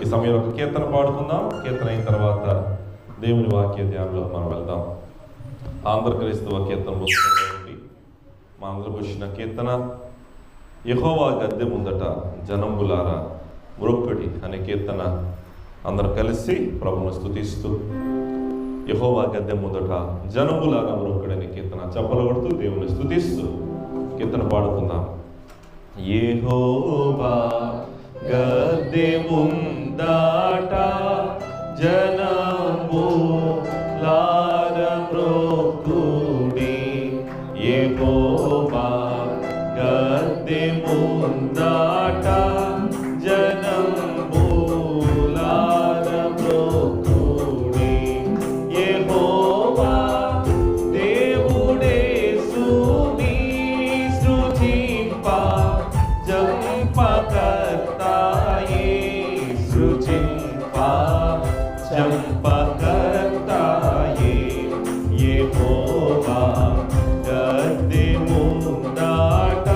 ఈ సమయంలో ఒక కీర్తన పాడుకుందాం. కీర్తన అయిన తర్వాత దేవుని వాక్య ధ్యానంలో మనం వెళ్దాం. ఆంధ్రక్రైస్తవ కీర్తన పుస్తకంలో నుండి మా అందరికి వచ్చిన కీర్తన యెహోవా గద్దె ముందట జనంబులారా మ్రొక్కుడి అనే కీర్తన. అందరం కలిసి ప్రభువును స్తుతిస్తూ యెహోవా గద్దె ముందట జనంబులారా మ్రొక్కుడి అనే కీర్తన చప్పలు కొడుతూ దేవుని స్తుతిస్తూ కీర్తన పాడుకుందాం. యెహోవా గద్దె ముందట జనంబులారా మ్రొక్కుడి, యెహోవా గద్దె ముందట జనంబులారా మ్రొక్కుడి, యెహోవా దేవుడేసుని సృజింప జంపకర్తాయే, సృజింప జంపకర్తాయే, యెహోవా గద్దె ముందట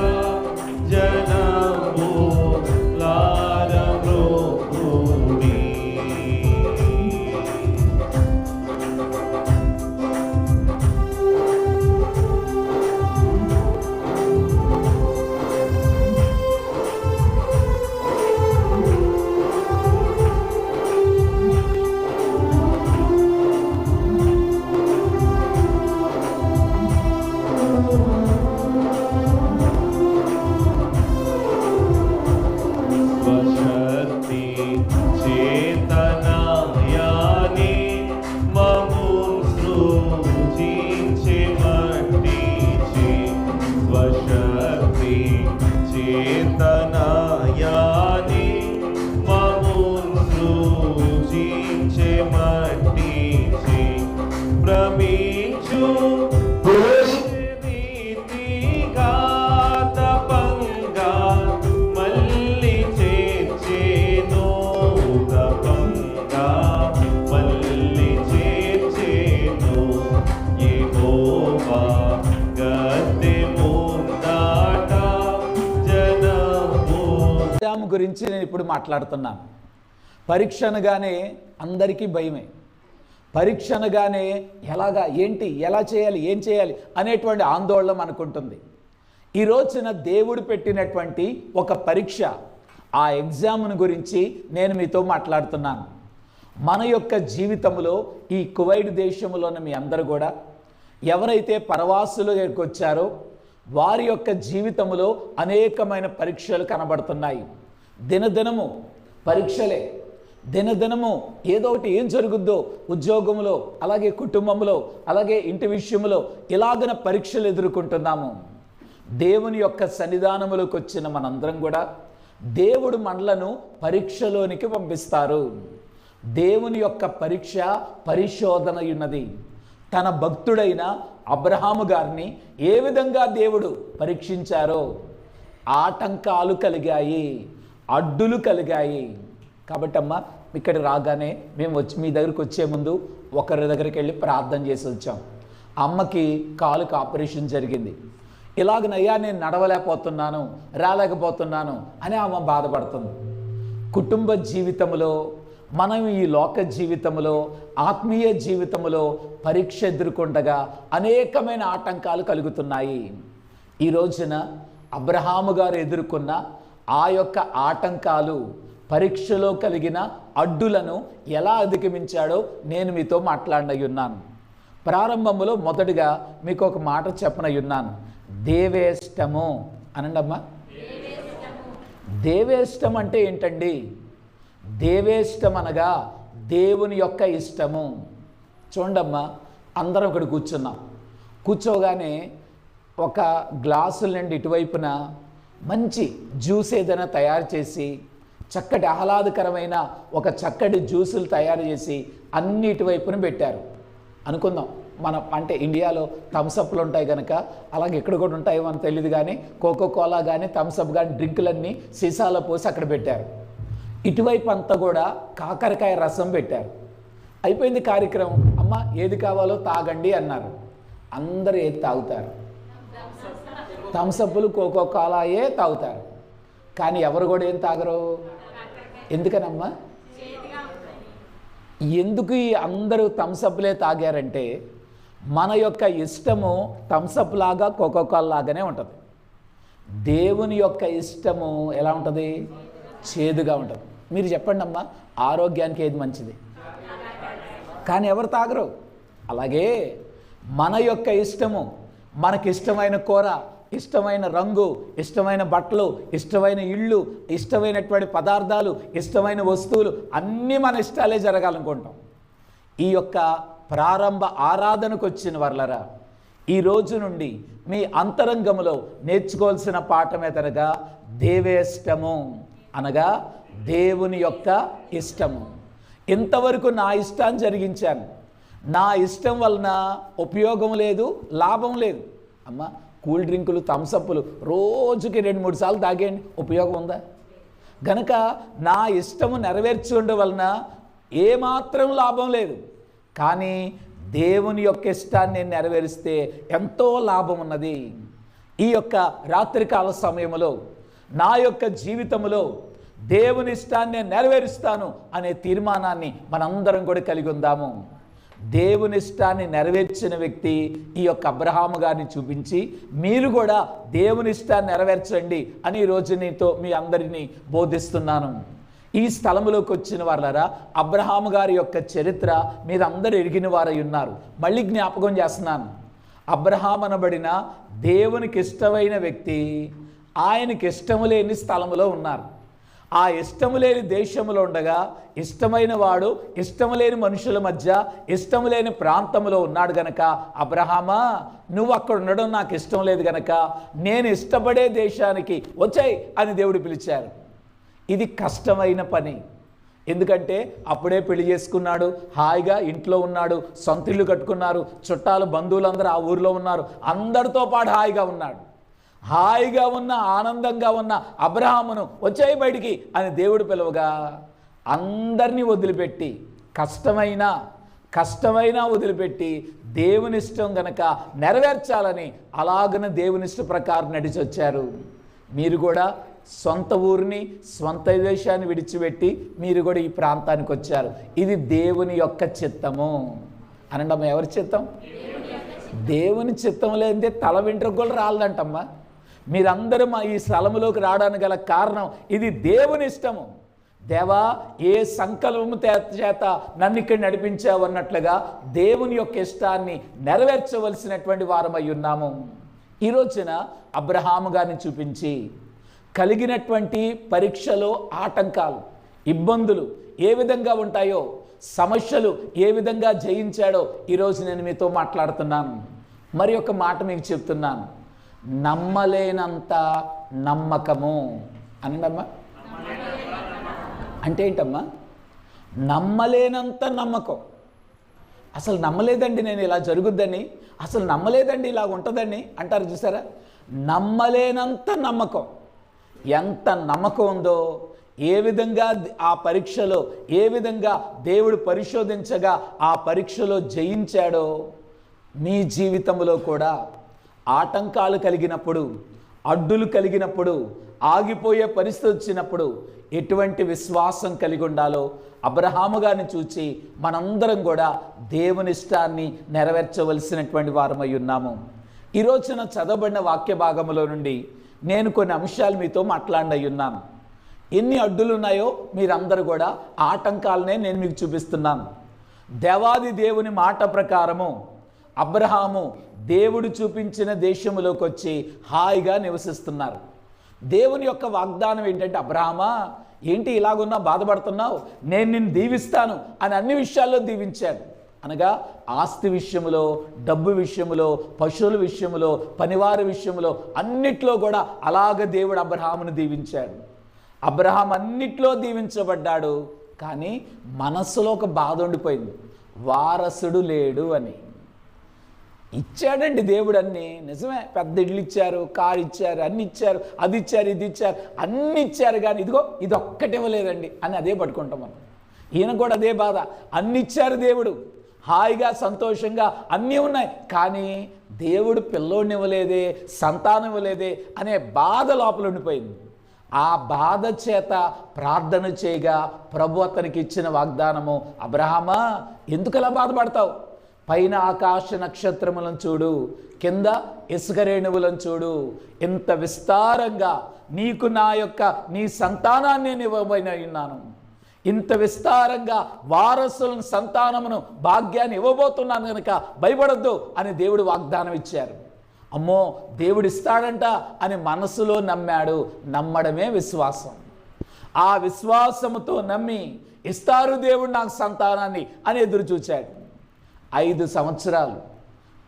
జనంబులారా మ్రొక్కుడి. స్వశక్తి చేతనాయాని మమ్మును సృజించె మట్టిచే, స్వశక్తి చేతనాయాని మమ్మును సృజించె మట్టిచే, భ్రమించు రీతిగా తపంగా మళ్ళీ చేర్చెను, తపంగా మళ్ళీ చేర్చెను, యెహోవా గద్దె ముందట జనంబులారా గురించి నేను ఇప్పుడు మాట్లాడుతున్నాను. పరీక్ష అనగానే అందరికీ భయమే. పరీక్ష అనగానే ఎలాగా, ఏంటి, ఎలా చేయాలి, ఏం చేయాలి అనేటువంటి ఆందోళన మనకుంటుంది. ఈ రోజున దేవుడు పెట్టినటువంటి ఒక పరీక్ష, ఆ ఎగ్జామ్ను గురించి నేను మీతో మాట్లాడుతున్నాను. మన యొక్క జీవితంలో ఈ కువైట్ దేశంలోని మీ అందరూ కూడా ఎవరైతే పరవాసులకు వచ్చారో వారి యొక్క జీవితంలో అనేకమైన పరీక్షలు కనబడుతున్నాయి. దినదినము పరీక్షలే, దినదినము ఏదో ఒకటి ఏం జరుగుద్దో ఉద్యోగంలో, అలాగే కుటుంబంలో, అలాగే ఇంటి విషయంలో ఇలాగన పరీక్షలు ఎదుర్కొంటున్నాము. దేవుని యొక్క సన్నిధానములోకి వచ్చిన మనందరం కూడా దేవుడు మనలను పరీక్షలోనికి పంపిస్తారు. దేవుని యొక్క పరీక్ష పరిశోధన ఉన్నది. తన భక్తుడైన అబ్రహాము గారిని ఏ విధంగా దేవుడు పరీక్షించారో ఆటంకాలు కలిగాయి, అడ్డులు కలిగాయి. కాబట్టి అమ్మ, ఇక్కడ రాగానే మేము మీ దగ్గరికి వచ్చే ముందు ఒకరి దగ్గరికి వెళ్ళి ప్రార్థన చేసి వచ్చాం. అమ్మకి కాలుకి ఆపరేషన్ జరిగింది. ఇలాగనయ్యా నేను నడవలేకపోతున్నాను, రాలేకపోతున్నాను అని ఆమె బాధపడుతుంది. కుటుంబ జీవితంలో, మనం ఈ లోక జీవితంలో, ఆత్మీయ జీవితంలో పరీక్ష ఎదుర్కొండగా అనేకమైన ఆటంకాలు కలుగుతున్నాయి. ఈ రోజున అబ్రహాము గారు ఎదుర్కొన్న ఆ యొక్క ఆటంకాలు, పరీక్షలో కలిగిన అడ్డులను ఎలా అధిగమించాడో నేను మీతో మాట్లాడనయ్యున్నాను. ప్రారంభంలో మొదటిగా మీకు ఒక మాట చెప్పనయ్యున్నాను. దేవేష్టము అనండమ్మా. దేవేష్టం అంటే ఏంటండి? దేవేష్టం అనగా దేవుని యొక్క ఇష్టము. చూడండమ్మా, అందరం ఇక్కడ కూర్చున్నాం. కూర్చోగానే ఒక గ్లాసుల నుండి ఇటువైపున మంచి జ్యూస్ ఏదైనా తయారు చేసి, చక్కటి ఆహ్లాదకరమైన ఒక చక్కటి జ్యూసులు తయారు చేసి అన్ని ఇటువైపున పెట్టారు అనుకుందాం. మన అంటే ఇండియాలో థమ్సప్లు ఉంటాయి కనుక అలాగే ఇక్కడ కూడా ఉంటాయో అని తెలియదు, కానీ కోకో కోలా కానీ థమ్సప్ కానీ డ్రింకులన్నీ సీసాలో పోసి అక్కడ పెట్టారు. ఇటువైపు అంతా కూడా కాకరకాయ రసం పెట్టారు. అయిపోయింది కార్యక్రమం. అమ్మ ఏది కావాలో తాగండి అన్నారు. అందరూ ఏది తాగుతారు? థమ్సప్లు కోకో కోలాయే తాగుతారు. కానీ ఎవరు కూడా ఏం తాగరు. ఎందుకనమ్మా? ఎందుకు ఈ అందరూ థమ్సప్లే తాగారంటే మన యొక్క ఇష్టము థమ్సప్ లాగా కోకోకోలా లాగానే ఉంటుంది. దేవుని యొక్క ఇష్టము ఎలా ఉంటుంది? చేదుగా ఉంటుంది. మీరు చెప్పండి అమ్మా, ఆరోగ్యానికి ఏది మంచిది? కానీ ఎవరు తాగరు. అలాగే మన యొక్క ఇష్టము, మనకిష్టమైన కూర, ఇష్టమైన రంగు, ఇష్టమైన బట్టలు, ఇష్టమైన ఇళ్ళు, ఇష్టమైనటువంటి పదార్థాలు, ఇష్టమైన వస్తువులు అన్నీ మన ఇష్టాలే జరగాలనుకుంటాం. ఈ యొక్క ప్రారంభ ఆరాధనకు వచ్చిన వర్లరా, ఈ రోజు నుండి మీ అంతరంగములో నేర్చుకోవాల్సిన పాఠం ఏదనగా దేవేష్టము, అనగా దేవుని యొక్క ఇష్టము. ఇంతవరకు నా ఇష్టాన్ని జరిగించాను, నా ఇష్టం వలన ఉపయోగం లేదు, లాభం లేదు. అమ్మ, కూల్ డ్రింకులు, థమ్సప్లు రోజుకి 2-3 సార్లు తాగేయండి, ఉపయోగం ఉందా? గనక నా ఇష్టము నెరవేర్చుండడం వలన ఏమాత్రం లాభం లేదు. కానీ దేవుని యొక్క ఇష్టాన్ని నేను నెరవేరిస్తే ఎంతో లాభం ఉన్నది. ఈ యొక్క రాత్రికాల సమయంలో నా యొక్క జీవితంలో దేవుని ఇష్టాన్ని నేను నెరవేరుస్తాను అనే తీర్మానాన్ని మనందరం కూడా కలిగి ఉందాము. దేవుని ఇష్టాన్ని నెరవేర్చిన వ్యక్తి ఈ యొక్క అబ్రహాము గారిని చూపించి, మీరు కూడా దేవుని ఇష్టాన్ని నెరవేర్చండి అని ఈరోజు నీతో మీ అందరినీ బోధిస్తున్నాను. ఈ స్థలంలోకి వచ్చిన వాళ్ళరా, అబ్రహాము గారి యొక్క చరిత్ర మీరు అందరూ ఎరిగిన వారై ఉన్నారు. మళ్ళీ జ్ఞాపకం చేస్తున్నాను. అబ్రహాం అనబడిన దేవునికి ఇష్టమైన వ్యక్తి ఆయనకి ఇష్టము లేని స్థలంలో ఉన్నారు. ఆ ఇష్టము లేని దేశంలో ఉండగా ఇష్టమైన వాడు ఇష్టము లేని మనుషుల మధ్య ఇష్టము లేని ప్రాంతంలో ఉన్నాడు గనక, అబ్రహామా నువ్వు అక్కడ ఉండడం నాకు ఇష్టం లేదు గనక నేను ఇష్టపడే దేశానికి వచ్చాయి అని దేవుడు పిలిచారు. ఇది కష్టమైన పని. ఎందుకంటే అప్పుడే పెళ్లి చేసుకున్నాడు, హాయిగా ఇంట్లో ఉన్నాడు, సొంత ఇల్లు కట్టుకున్నారు, చుట్టాలు బంధువులందరూ ఆ ఊరిలో ఉన్నారు, అందరితో పాటు హాయిగా ఉన్నాడు. హాయిగా ఉన్న, ఆనందంగా ఉన్న అబ్రహామును వచ్చాయి బయటికి అని దేవుడు పిలవగా అందరినీ వదిలిపెట్టి, కష్టమైన వదిలిపెట్టి దేవుని ఇష్టం గనక నెరవేర్చాలని అలాగనే దేవుని ఇష్ట ప్రకారం నడిచి వచ్చారు. మీరు కూడా సొంత ఊరిని, సొంత దేశాన్ని విడిచిపెట్టి మీరు కూడా ఈ ప్రాంతానికి వచ్చారు. ఇది దేవుని యొక్క చిత్తము. అనండమ్మా, ఎవరి చిత్తం? దేవుని చిత్తం లేనిదే తల వెంట్రుక కూడా రాలదంటమ్మా. మీరందరూ మా ఈ స్థలంలోకి రావడానికి గల కారణం ఇది దేవుని ఇష్టము. దేవా, ఏ సంకల్పము చేత నన్ను ఇక్కడ నడిపించావు అన్నట్లుగా దేవుని యొక్క ఇష్టాన్ని నెరవేర్చవలసినటువంటి వారమై ఉన్నాము. ఈ రోజున అబ్రహాము గారిని చూపించి కలిగినటువంటి పరీక్షలో ఆటంకాలు, ఇబ్బందులు ఏ విధంగా ఉంటాయో, సమస్యలు ఏ విధంగా జయించాడో ఈరోజు నేను మీతో మాట్లాడుతున్నాను. మరి ఒక మాట మీకు చెప్తున్నాను, నమ్మలేనంత నమ్మకము. అన్నమ్మా, అంటే ఏంటమ్మా? నమ్మలేనంత నమ్మకం. అసలు నమ్మలేదండి నేను ఇలా జరుగుద్దని, అసలు నమ్మలేదండి ఇలా ఉంటుందని అంటారు చూసారా? నమ్మలేనంత నమ్మకం. ఎంత నమ్మకం ఉందో, ఏ విధంగా ఆ పరీక్షలో ఏ విధంగా దేవుడు పరిశోధించగా ఆ పరీక్షలో జయించాడో, మీ జీవితంలో కూడా ఆటంకాలు కలిగినప్పుడు, అడ్డులు కలిగినప్పుడు, ఆగిపోయే పరిస్థితి వచ్చినప్పుడు ఎటువంటి విశ్వాసం కలిగి ఉండాలో అబ్రహాము గారిని చూచి మనందరం కూడా దేవుని ఇష్టాన్ని నెరవేర్చవలసినటువంటి వారమై ఉన్నాము. ఈ రోజున చదవబడిన వాక్య భాగంలో నుండి నేను కొన్ని అంశాలు మీతో మాట్లాడి ఉన్నాను. ఎన్ని అడ్డులు ఉన్నాయో మీరందరూ కూడా ఆటంకాలనే నేను మీకు చూపిస్తున్నాను. దేవాది దేవుని మాట ప్రకారము అబ్రహాము దేవుడు చూపించిన దేశంలోకి వచ్చి హాయిగా నివసిస్తున్నారు. దేవుని యొక్క వాగ్దానం ఏంటంటే, అబ్రహామా ఏంటి ఇలాగున్నా బాధపడుతున్నావు, నేను నిన్ను దీవిస్తాను అని అన్ని విషయాల్లో దీవించాడు. అనగా ఆస్తి విషయంలో, డబ్బు విషయంలో, పశువుల విషయంలో, పనివారి విషయంలో అన్నిట్లో కూడా అలాగ దేవుడు అబ్రహామును దీవించాడు. అబ్రహాం అన్నిట్లో దీవించబడ్డాడు. కానీ మనస్సులో ఒక బాధ ఉండిపోయింది, వారసుడు లేడు అని. ఇచ్చాడండి దేవుడు అన్నీ, నిజమే, పెద్ద ఇల్లు ఇచ్చారు, కారు ఇచ్చారు, అన్ని ఇచ్చారు, అది ఇచ్చారు, ఇది ఇచ్చారు, అన్ని ఇచ్చారు. కానీ ఇదిగో ఇది ఒక్కటి ఇవ్వలేదండి అని అదే పట్టుకుంటాం మనం. ఈయన కూడా అదే బాధ, అన్ని ఇచ్చారు దేవుడు, హాయిగా సంతోషంగా అన్నీ ఉన్నాయి, కానీ దేవుడు పిల్లోడిని ఇవ్వలేదే, సంతానం ఇవ్వలేదే అనే బాధ లోపల ఉండిపోయింది. ఆ బాధ చేత ప్రార్థన చేయగా ప్రభు అతనికి ఇచ్చిన వాగ్దానము, అబ్రహామా ఎందుకలా బాధపడతావు? పైన ఆకాశ నక్షత్రములను చూడు, కింద ఇసుక రేణువులను చూడు, ఇంత విస్తారంగా నీకు నీ సంతానాన్ని నేను ఇవ్వబోయినాను, ఇంత విస్తారంగా వారసులను సంతానమును భాగ్యాన్ని ఇవ్వబోతున్నాను కనుక భయపడొద్దు అని దేవుడు వాగ్దానం ఇచ్చారు. అమ్మో దేవుడు ఇస్తాడంట అని మనసులో నమ్మాడు. నమ్మడమే విశ్వాసం. ఆ విశ్వాసముతో నమ్మి ఇస్తారు దేవుడు నాకు సంతానాన్ని అని ఎదురు చూచాడు. 5 సంవత్సరాలు,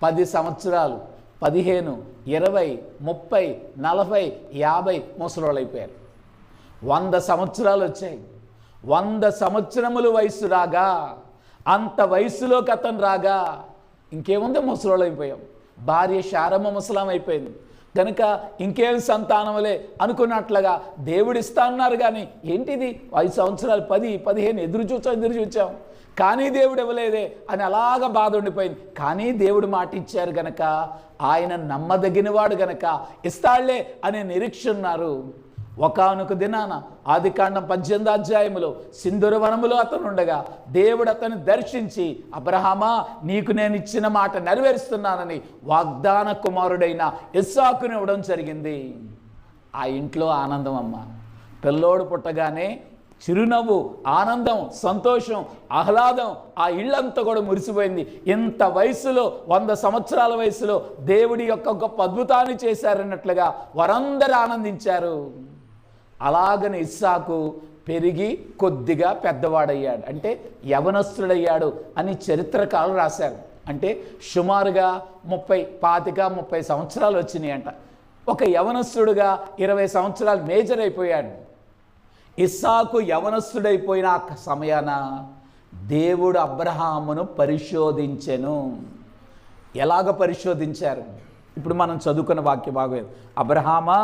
10 సంవత్సరాలు, 15, 20, 30, 40, 50 ముసలోళ్ళు అయిపోయారు. 100 సంవత్సరాలు వచ్చాయి. 100 సంవత్సరములు వయసు రాగా, అంత వయసులోకి అతను రాగా ఇంకేముంది, ముసలోళ్ళు అయిపోయాం. భార్య శారమ్మ ముసలాం అయిపోయింది కనుక ఇంకేం సంతానములే అనుకున్నట్లుగా దేవుడు ఇస్తా అన్నారు. కానీ ఏంటిది 5 సంవత్సరాలు, 10, 15 ఎదురు చూచాం కానీ దేవుడు ఇవ్వలేదే అని అలాగా బాధ ఉండిపోయింది. కానీ దేవుడు మాట ఇచ్చారు గనక, ఆయన నమ్మదగినవాడు గనక ఇస్తాళ్లే అనే నిరీక్ష ఉన్నారు. ఒకానొక దినాన ఆదికాండం 18వ అధ్యాయములో సింధూర వనములో అతను ఉండగా దేవుడు అతన్ని దర్శించి, అబ్రహామా నీకు నేను ఇచ్చిన మాట నెరవేరుస్తున్నానని వాగ్దాన కుమారుడైన ఇస్సాకుని ఇవ్వడం జరిగింది. ఆ ఇంట్లో ఆనందం అమ్మ. పిల్లోడు పుట్టగానే చిరునవ్వు, ఆనందం, సంతోషం, ఆహ్లాదం ఆ ఇళ్ళంతా కూడా మురిసిపోయింది. ఇంత వయసులో 100 సంవత్సరాల వయసులో దేవుడి యొక్క గొప్ప అద్భుతాన్ని చేశారన్నట్లుగా వారందరూ ఆనందించారు. అలాగని ఇస్సాకు పెరిగి కొద్దిగా పెద్దవాడయ్యాడు, అంటే యవనస్తుడయ్యాడు అని చరిత్రకారులు రాశారు. అంటే సుమారుగా 30 సంవత్సరాలు వచ్చినాయి అంట. ఒక యవనస్తుడుగా 20 సంవత్సరాలు మేజర్ అయిపోయాడు. ఇస్సాకు యవనస్తుడైపోయిన సమయాన దేవుడు అబ్రహామును పరిశోధించెను. ఎలాగ పరిశోధించారు? ఇప్పుడు మనం చదువుకున్న వాక్య భాగం, అబ్రహామా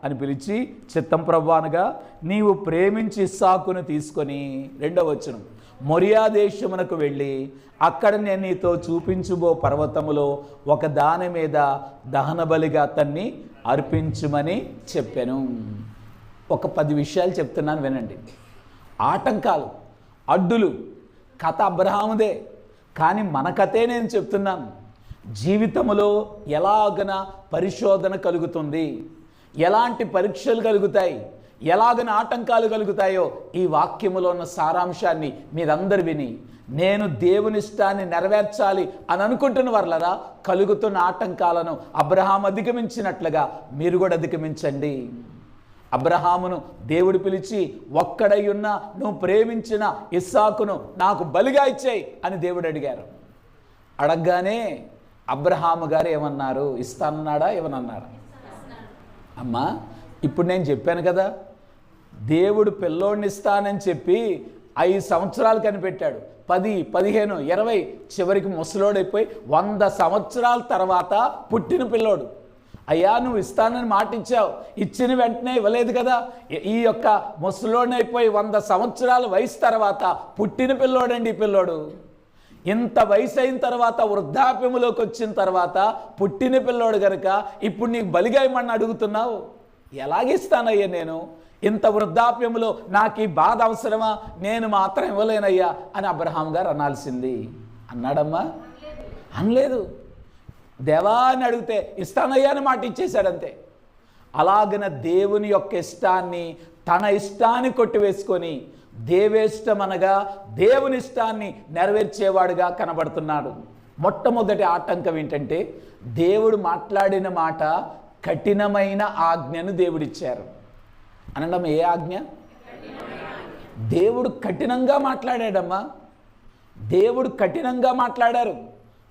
అని పిలిచి చిత్తం ప్రభు అనగా నీవు ప్రేమించి ఇస్సాకును తీసుకొని, 2వ వచనం, మొరియా దేశమునకు వెళ్ళి అక్కడ నేను నీతో చూపించుబో పర్వతములో ఒక దాని మీద దహన బలిగా అతన్ని అర్పించుమని చెప్పాను. ఒక 10 విషయాలు చెప్తున్నాను వినండి. ఆటంకాలు, అడ్డులు, కథ అబ్రహాముదే, కానీ మన కథే నేను చెప్తున్నాను. జీవితంలో ఎలాగన పరిశోధన కలుగుతుంది, ఎలాంటి పరీక్షలు కలుగుతాయి, ఎలాగన ఆటంకాలు కలుగుతాయో ఈ వాక్యములో ఉన్న సారాంశాన్ని మీరందరూ విని, నేను దేవుని ఇష్టాన్ని నెరవేర్చాలి అని అనుకుంటున్న వాళ్ళరా కలుగుతున్న ఆటంకాలను అబ్రహాము అధిగమించినట్లుగా మీరు కూడా అధిగమించండి. అబ్రహామును దేవుడు పిలిచి, ఒక్కడై ఉన్న నువ్వు ప్రేమించిన ఇస్సాకును నాకు బలిగా ఇచ్చేయి అని దేవుడు అడిగారు. అడగగానే అబ్రహాము గారు ఏమన్నారు? ఇస్తానన్నాడా ఏమన్నాడా? అమ్మా ఇప్పుడు నేను చెప్పాను కదా, దేవుడు పిల్లోడిని ఇస్తానని చెప్పి 5 సంవత్సరాలు కనిపెట్టాడు. 10, 15, 20 చివరికి ముసలోడైపోయి 100 సంవత్సరాల తర్వాత పుట్టిన పిల్లోడు. అయ్యా నువ్వు ఇస్తానని మాట ఇచ్చావు, ఇచ్చిన వెంటనే ఇవ్వలేదు కదా. ఈ యొక్క ముసలోడిని అయిపోయి 100 సంవత్సరాల వయసు తర్వాత పుట్టిన పిల్లోడండి ఈ పిల్లోడు. ఇంత వయసు అయిన తర్వాత వృద్ధాప్యములోకి వచ్చిన తర్వాత పుట్టిన పిల్లోడు కనుక ఇప్పుడు నీకు బలిగా ఇమ్మని అడుగుతున్నావు. ఎలాగిస్తానయ్యా నేను? ఇంత వృద్ధాప్యములో నాకు ఈ బాధ అవసరమా? నేను మాత్రం ఇవ్వలేనయ్యా అని అబ్రహాం గారు అనాల్సింది. అన్నాడమ్మా? అనలేదు. దేవా అని అడిగితే ఇస్తానయ్యా అని మాట ఇచ్చేశాడంతే. అలాగన దేవుని యొక్క ఇష్టాన్ని తన ఇష్టాన్ని కొట్టివేసుకొని దేవేష్టం అనగా దేవుని ఇష్టాన్ని నెరవేర్చేవాడుగా కనబడుతున్నాడు. మొట్టమొదటి ఆటంకం ఏంటంటే దేవుడు మాట్లాడిన మాట కఠినమైన ఆజ్ఞను దేవుడిచ్చారు. అనడం ఏ ఆజ్ఞ? దేవుడు కఠినంగా మాట్లాడాడమ్మా. దేవుడు కఠినంగా మాట్లాడారు.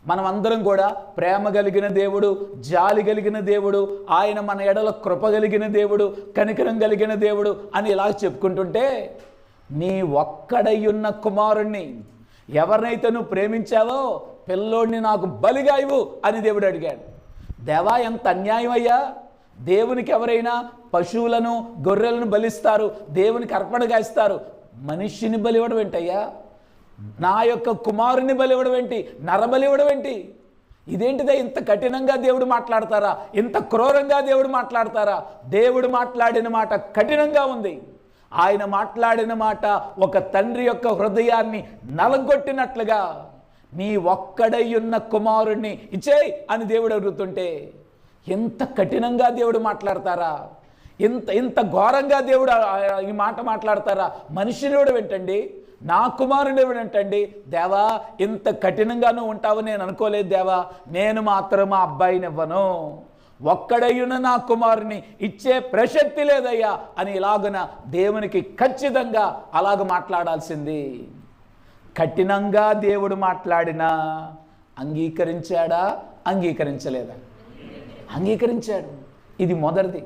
మనం అందరం కూడా ప్రేమ కలిగిన దేవుడు, జాలి కలిగిన దేవుడు, ఆయన మన ఎడల కృప కలిగిన దేవుడు, కనికరం కలిగిన దేవుడు అని ఇలా చెప్పుకుంటుంటే, నీ ఒక్కడయ్యున్న కుమారుణ్ణి ఎవరినైతే నువ్వు ప్రేమించావో పిల్లోడిని నాకు బలిగా ఇవ్వు అని దేవుడు అడిగాడు. దేవా ఎంత అన్యాయం అయ్యా! దేవునికి ఎవరైనా పశువులను గొర్రెలను బలిస్తారు, దేవునికి అర్పణగా ఇస్తారు. మనిషిని బలివ్వడం ఏంటయ్యా? నా యొక్క కుమారుని బలివ్వడం ఏంటి? నరబలివ్వడం ఏంటి? ఇదేంటిదే, ఇంత కఠినంగా దేవుడు మాట్లాడతారా, ఇంత క్రూరంగా దేవుడు మాట్లాడతారా? దేవుడు మాట్లాడిన మాట కఠినంగా ఉంది. ఆయన మాట్లాడిన మాట ఒక తండ్రి యొక్క హృదయాన్ని నలగొట్టినట్లుగా, నీ ఒక్కడయ్యున్న కుమారుణ్ణి ఇచ్చేయ్ అని దేవుడు అడుగుతుంటే ఎంత కఠినంగా దేవుడు మాట్లాడతారా? ఇంత ఘోరంగా దేవుడు ఈ మాట మాట్లాడతారా? మనుషుడు ఏంటండి, నా కుమారుడు ఎవడంటండి, దేవా ఇంత కఠినంగానూ ఉంటావు నేను అనుకోలేదు దేవా, నేను మాత్రం మా అబ్బాయిని ఇవ్వను, ఒక్కడయ్యున్న నా కుమారుని ఇచ్చే ప్రసక్తి లేదయ్యా అని ఇలాగున దేవునికి ఖచ్చితంగా అలాగ మాట్లాడాల్సింది. కఠినంగా దేవుడు మాట్లాడినా అంగీకరించాడా, అంగీకరించలేదా? అంగీకరించాడు. ఇది మొదటిది.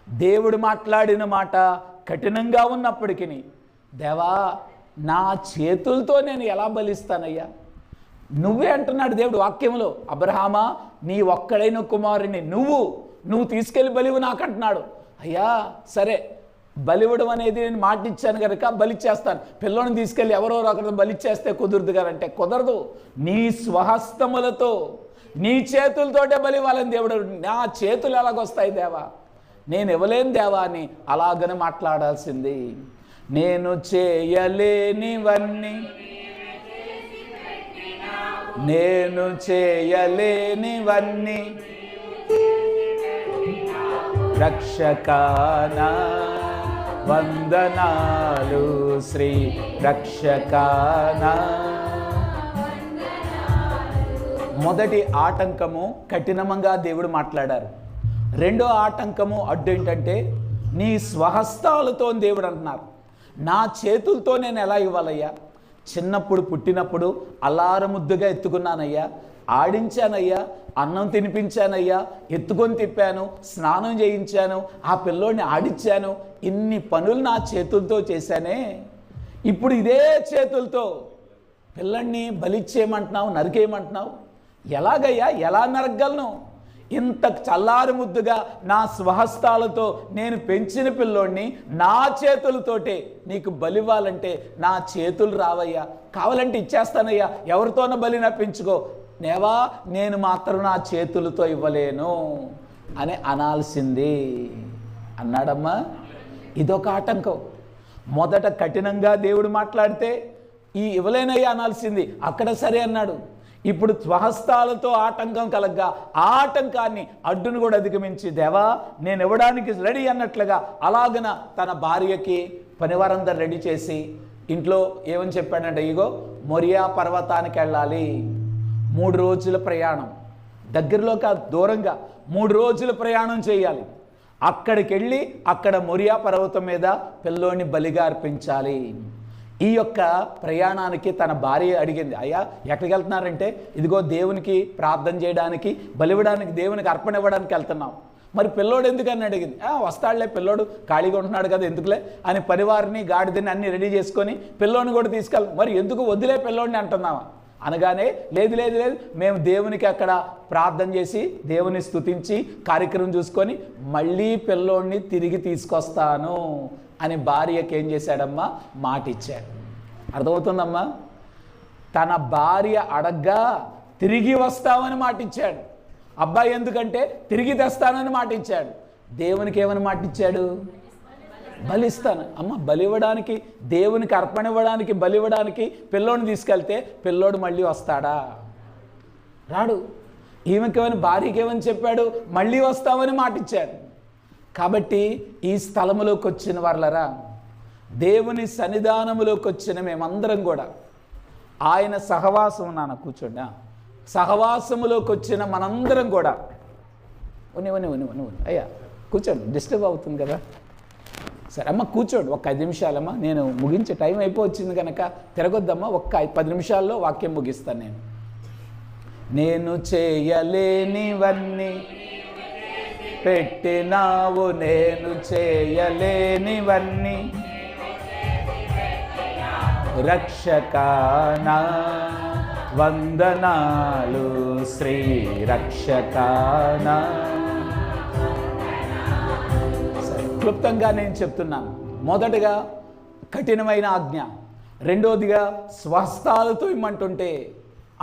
దేవుడు మాట్లాడిన మాట కఠినంగా ఉన్నప్పటికీ, దేవా నా చేతులతో నేను ఎలా బలిస్తానయ్యా? నువ్వే అంటున్నాడు దేవుడు వాక్యంలో, అబ్రహామా నీ ఒక్కడైన కుమారుని నువ్వు తీసుకెళ్ళి బలివు నాకంటున్నాడు. అయ్యా సరే, బలివ్వడం అనేది నేను మాట ఇచ్చాను కనుక బలిచ్చేస్తాను, పిల్లోని తీసుకెళ్ళి ఎవరో ఒకరిని బలిచ్చేస్తే కుదురుదు కదంటే కుదరదు. నీ స్వహస్తములతో నీ చేతులతోటే బలివ్వాలని దేవుడు. నా చేతులు ఎలాగొస్తాయి దేవా, నేను ఇవ్వలేను దేవా అని అలాగని మాట్లాడాల్సింది. నేను చేయలేనివన్నీ రక్షకానా వందనాలు శ్రీ రక్షకానా. మొదటి ఆటంకము కఠినంగా దేవుడు మాట్లాడారు. రెండో ఆటంకము అడ్డు ఏంటంటే నీ స్వహస్తాలతో దేవుడు అంటున్నారు. నా చేతులతో నేను ఎలా ఇవ్వాలయ్యా? చిన్నప్పుడు పుట్టినప్పుడు అల్లారముద్దుగా ఎత్తుకున్నానయ్యా, ఆడించానయ్యా, అన్నం తినిపించానయ్యా, ఎత్తుకొని తిప్పాను, స్నానం చేయించాను, ఆ పిల్లోడిని ఆడించాను, ఇన్ని పనులు నా చేతులతో చేశానే. ఇప్పుడు ఇదే చేతులతో పిల్లల్ని బలిచ్చేయమంటున్నావు, నరికేయమంటున్నావు. ఎలాగయ్యా, ఎలా నరగలను? ఇంత చల్లారు ముద్దుగా నా స్వహస్తాలతో నేను పెంచిన పిల్లోడిని నా చేతులతోటే నీకు బలివ్వాలంటే నా చేతులు రావయ్యా, కావాలంటే ఇచ్చేస్తానయ్యా, ఎవరితోనో బలి నప్పించుకో, నేవా నేను మాత్రం నా చేతులతో ఇవ్వలేను అని అనాల్సింది అన్నాడమ్మా. ఇదొక ఆటంకం. మొదట కఠినంగా దేవుడు మాట్లాడితే ఈ ఇవ్వలేనయ్యా అనాల్సింది, అక్కడ సరే అన్నాడు. ఇప్పుడు స్వహస్తాలతో ఆటంకం కలగ్గా ఆ ఆటంకాన్ని అడ్డును కూడా అధిగమించి దేవా నేను ఇవ్వడానికి రెడీ అన్నట్లుగా అలాగన తన భార్యకి పనివారందరూ రెడీ చేసి ఇంట్లో ఏమని చెప్పాడంటే, ఇగో మొరియా పర్వతానికి వెళ్ళాలి, 3 రోజుల ప్రయాణం, దగ్గరలో కాదు దూరంగా 3 రోజుల ప్రయాణం చేయాలి, అక్కడికి వెళ్ళి అక్కడ మొరియా పర్వతం మీద పిల్లోని బలిగా అర్పించాలి. ఈ యొక్క ప్రయాణానికి తన భార్య అడిగింది, అయ్యా ఎక్కడికి వెళ్తున్నారంటే, ఇదిగో దేవునికి ప్రార్థన చేయడానికి, బలివ్వడానికి, దేవునికి అర్పణ ఇవ్వడానికి వెళ్తున్నాం. మరి పిల్లోడు ఎందుకని అడిగింది. వస్తాడులే, పిల్లోడు ఖాళీగా ఉంటున్నాడు కదా ఎందుకులే అని పరివారిని గాడిదని అన్ని రెడీ చేసుకొని పిల్లోని కూడా తీసుకెళ్ళి, మరి ఎందుకు వదిలే పిల్లోడిని అంటున్నావా అనగానే, లేదు లేదు లేదు, మేము దేవునికి అక్కడ ప్రార్థన చేసి దేవుని స్తుతించి కార్యక్రమం చూసుకొని మళ్ళీ పిల్లోడిని తిరిగి తీసుకొస్తాను అని భార్యకి ఏం చేశాడమ్మా, మాట ఇచ్చాడు. అర్థమవుతుందమ్మా? తన భార్య అడగ్గా తిరిగి వస్తామని మాట ఇచ్చాడు. అబ్బాయి ఎందుకంటే తిరిగి తెస్తానని మాట ఇచ్చాడు. దేవునికి ఏమని మాట ఇచ్చాడు? బలిస్తాను. అమ్మ బలివ్వడానికి, దేవునికి అర్పణ ఇవ్వడానికి, బలివ్వడానికి పిల్లోని తీసుకెళ్తే పిల్లోడు మళ్ళీ వస్తాడా? రాడు. ఈమెకేమని, భార్యకి ఏమని చెప్పాడు? మళ్ళీ వస్తామని మాట ఇచ్చాడు. కాబట్టి ఈ స్థలములోకి వచ్చిన వాళ్ళరా, దేవుని సన్నిధానములోకి వచ్చిన మేమందరం కూడా ఆయన సహవాసం, నాన్న కూర్చోండి, సహవాసములోకి వచ్చిన మనందరం కూడా అయ్యా కూర్చోండి, డిస్టర్బ్ అవుతుంది కదా. సరే అమ్మ కూర్చోండి, ఒక 5 నిమిషాలమ్మా, నేను ముగించే టైం అయిపోవచ్చింది కనుక తిరగొద్దమ్మా, ఒక్క 10 నిమిషాల్లో వాక్యం ముగిస్తాను. నేను చేయలేనివన్నీ పెట్టినావు, నేను చేయలేనివన్నీ రక్షకానా వందనాలు శ్రీ రక్షకానా. క్లుప్తంగా నేను చెప్తున్నాను. మొదటగా కఠినమైన ఆజ్ఞ, రెండోదిగా స్వస్థాలతో ఇమ్మంటుంటే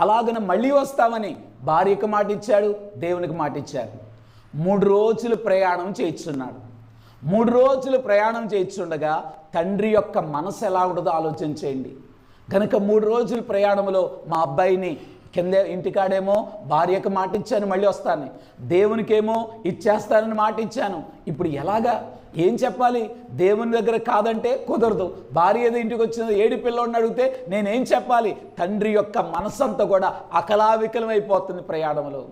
అలాగన మళ్ళీ వస్తామని భార్యకు మాట ఇచ్చాడు, దేవునికి మాట ఇచ్చాడు. 3 రోజులు ప్రయాణం చేయిస్తున్నాడు. 3 రోజులు ప్రయాణం చేయించుండగా తండ్రి యొక్క మనసు ఎలా ఉండదో ఆలోచించేయండి. కనుక 3 రోజుల ప్రయాణంలో మా అబ్బాయిని కింద ఇంటికాడేమో భార్యకు మాట ఇచ్చాను, మళ్ళీ వస్తాను, దేవునికేమో ఇచ్చేస్తానని మాట ఇచ్చాను. ఇప్పుడు ఎలాగా, ఏం చెప్పాలి? దేవుని దగ్గర కాదంటే కుదరదు. భార్య ఏదో ఇంటికి వచ్చింది, ఏడు పిల్లోడిని అడిగితే నేనేం చెప్పాలి? తండ్రి యొక్క మనసంతా కూడా అకలావికలమైపోతుంది ప్రయాణంలో.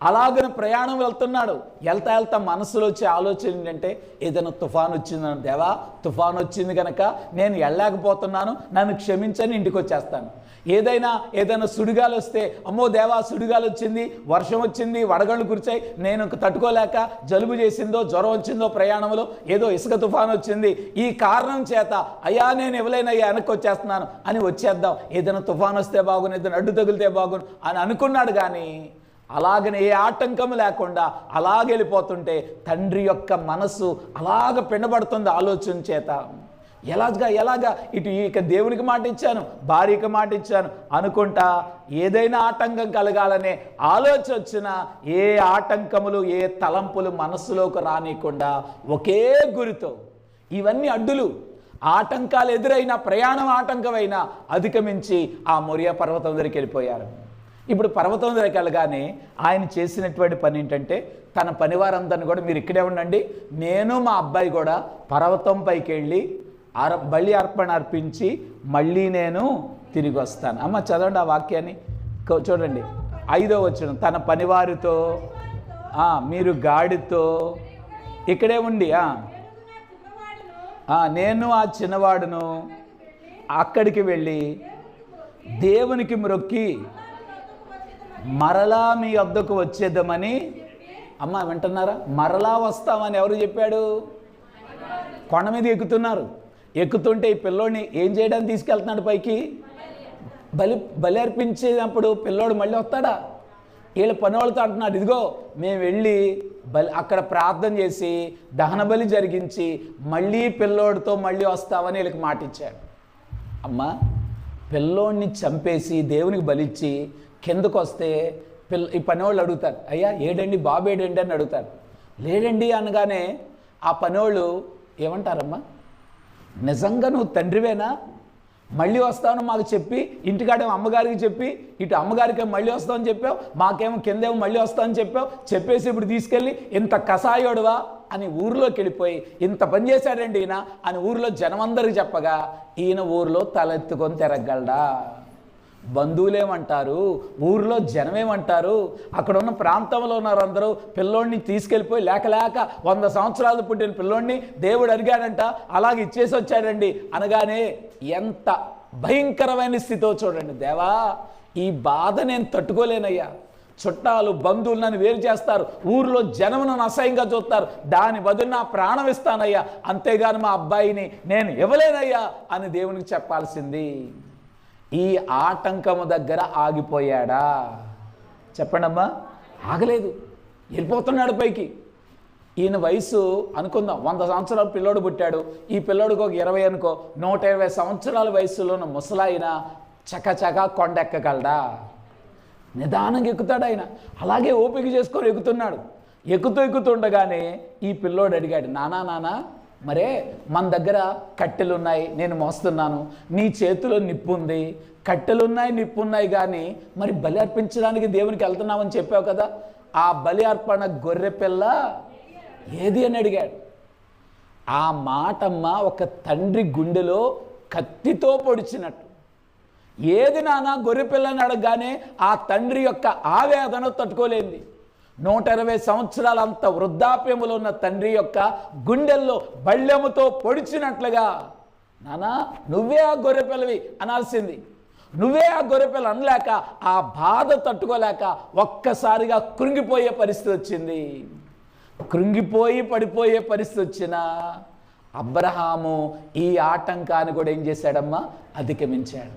అలాగని ప్రయాణం వెళ్తున్నాడు. వెళ్తా మనసులో వచ్చే ఆలోచన ఏంటంటే, ఏదైనా తుఫాను వచ్చిందని, దేవా తుఫాను వచ్చింది కనుక నేను వెళ్ళలేకపోతున్నాను, నన్ను క్షమించని ఇంటికి వచ్చేస్తాను. ఏదైనా సుడిగాలు వస్తే, అమ్మో దేవా సుడిగాలు వచ్చింది, వర్షం వచ్చింది, వడగళ్ళు కురిచాయి, నేను తట్టుకోలేక జలుబు చేసిందో జ్వరం వచ్చిందో ప్రయాణంలో, ఏదో ఇసుక తుఫాను వచ్చింది, ఈ కారణం చేత అయ్యా నేను ఇవ్వలేనయ్యా వెనక్కి వచ్చేస్తున్నాను అని వచ్చేద్దాం. ఏదైనా తుఫాను వస్తే బాగును, ఏదైనా అడ్డు తగిలితే బాగును అని అనుకున్నాడు. కానీ అలాగనే ఏ ఆటంకం లేకుండా అలాగెళ్ళిపోతుంటే తండ్రి యొక్క మనసు అలాగ పిండబడుతుంది ఆలోచన చేత. ఎలాగా ఇక దేవునికి మాట ఇచ్చాను, భార్యకి మాట ఇచ్చాను అనుకుంటా ఏదైనా ఆటంకం కలగాలనే ఆలోచన వచ్చినా ఏ ఆటంకములు ఏ తలంపులు మనస్సులోకి రానికుండా ఒకే గురితో ఇవన్నీ అడ్డులు ఆటంకాలు ఎదురైనా, ప్రయాణం ఆటంకమైనా అధిగమించి ఆ మొరియా పర్వతం దగ్గరికి వెళ్ళిపోయారు. ఇప్పుడు పర్వతం దగ్గరికి వెళ్ళగానే ఆయన చేసినటువంటి పని ఏంటంటే, తన పనివారందరిని కూడా మీరు ఇక్కడే ఉండండి, నేను మా అబ్బాయి కూడా పర్వతం పైకి వెళ్ళి బలి అర్పణ అర్పించి మళ్ళీ నేను తిరిగి వస్తాను. అమ్మ చదవండి ఆ వాక్యాన్ని, చూడండి 5వ వచనం. తన పనివారితో మీరు గాడితో ఇక్కడే ఉండి నేను ఆ చిన్నవాడును అక్కడికి వెళ్ళి దేవునికి మ్రొక్కి మరలా మీ వద్దకు వచ్చేద్దామని. అమ్మ వింటున్నారా? మరలా వస్తామని ఎవరు చెప్పాడు? కొండ మీద ఎక్కుతున్నారు. ఎక్కుతుంటే ఈ పిల్లోడిని ఏం చేయడానికి తీసుకెళ్తున్నాడు పైకి? బలి అర్పించేటప్పుడు పిల్లోడు మళ్ళీ వస్తాడా? వీళ్ళ పనివాళ్ళతో అంటున్నాడు, ఇదిగో మేము వెళ్ళి అక్కడ ప్రార్థన చేసి దహన బలి జరిగించి మళ్ళీ పిల్లోడితో మళ్ళీ వస్తామని వీళ్ళకి మాట ఇచ్చాడు. అమ్మ పిల్లోడిని చంపేసి దేవునికి బలిచ్చి కిందకు వస్తే ఈ పనివాళ్ళు అడుగుతారు, అయ్యా ఏడండి బాబు ఏడండి అని అడుగుతారు. లేడండి అనగానే ఆ పనివాళ్ళు ఏమంటారమ్మా, నిజంగా నువ్వు తండ్రివేనా? మళ్ళీ వస్తాను మాకు చెప్పి, ఇంటికాడేమో అమ్మగారికి చెప్పి, ఇటు అమ్మగారికి మళ్ళీ వస్తామని చెప్పావు, మాకేమో కిందేమో మళ్ళీ వస్తామని చెప్పావు, చెప్పేసి ఇప్పుడు తీసుకెళ్ళి ఇంత కసాయోడువా అని ఊరిలోకి వెళ్ళిపోయి ఇంత పని చేశాడండి ఈయన అని ఊరిలో జనమందరికి చెప్పగా ఈయన ఊరిలో తలెత్తుకొని తిరగలడా? బంధువులేమంటారు, ఊరిలో జనమేమంటారు, అక్కడ ఉన్న ప్రాంతంలో ఉన్నారు అందరూ పిల్లోడిని తీసుకెళ్ళిపోయి లేక 100 సంవత్సరాలు పుట్టిన పిల్లోడిని దేవుడు అడిగాడంట, అలాగే ఇచ్చేసి వచ్చాడండి అనగానే ఎంత భయంకరమైన స్థితితో చూడండి. దేవా ఈ బాధ నేను తట్టుకోలేనయ్యా, చుట్టాలు బంధువులు నన్ను వేరు చేస్తారు, ఊరిలో జనం నన్ను అసహ్యంగా చూస్తారు, దాని బదులు నా ప్రాణం ఇస్తానయ్యా, అంతేగాని మా అబ్బాయిని నేను ఇవ్వలేనయ్యా అని దేవునికి చెప్పాల్సింది. ఈ ఆటంకము దగ్గర ఆగిపోయాడా? చెప్పండమ్మా. ఆగలేదు, వెళ్ళిపోతున్నాడు పైకి. ఈయన వయసు అనుకుందాం 100 సంవత్సరాలు పిల్లోడు పుట్టాడు, ఈ పిల్లోడికి ఒక 20 అనుకో, 120 సంవత్సరాల వయసులో ఉన్న ముసలాయన చకచకా కొండెక్కగలడా? నిదానంగా ఎక్కుతాడు ఆయన. అలాగే ఓపిక చేసుకొని ఎక్కుతున్నాడు. ఎక్కుతుండగానే ఈ పిల్లోడు అడిగాడు, నానా మరే మన దగ్గర కట్టెలున్నాయి, నేను మోస్తున్నాను, నీ చేతిలో నిప్పు ఉంది, కట్టెలున్నాయి నిప్పున్నాయి, కానీ మరి బలి అర్పించడానికి దేవునికి వెళ్తున్నామని చెప్పావు కదా, ఆ బలి అర్పణ గొర్రె పిల్ల ఏది అని అడిగాడు. ఆ మాటమ్మ ఒక తండ్రి గుండెలో కత్తితో పొడిచినట్టు. ఏది నాన్న గొర్రె పిల్లని అడగగానే ఆ తండ్రి యొక్క ఆవేదన తట్టుకోలేంది. 120 సంవత్సరాలంత వృద్ధాప్యములో ఉన్న తండ్రి యొక్క గుండెల్లో బళ్ళెముతో పొడిచినట్లుగా, నానా నువ్వే ఆ గొర్రెపిల్లవి అనాల్సింది. నువ్వే ఆ గొర్రెపిల్ల అనలేక ఆ బాధ తట్టుకోలేక ఒక్కసారిగా కృంగిపోయే పరిస్థితి వచ్చింది. కృంగిపోయి పడిపోయే పరిస్థితి వచ్చిన అబ్రహాము ఈ ఆటంకాన్ని కూడా ఏం చేశాడమ్మా? అధిగమించాడు.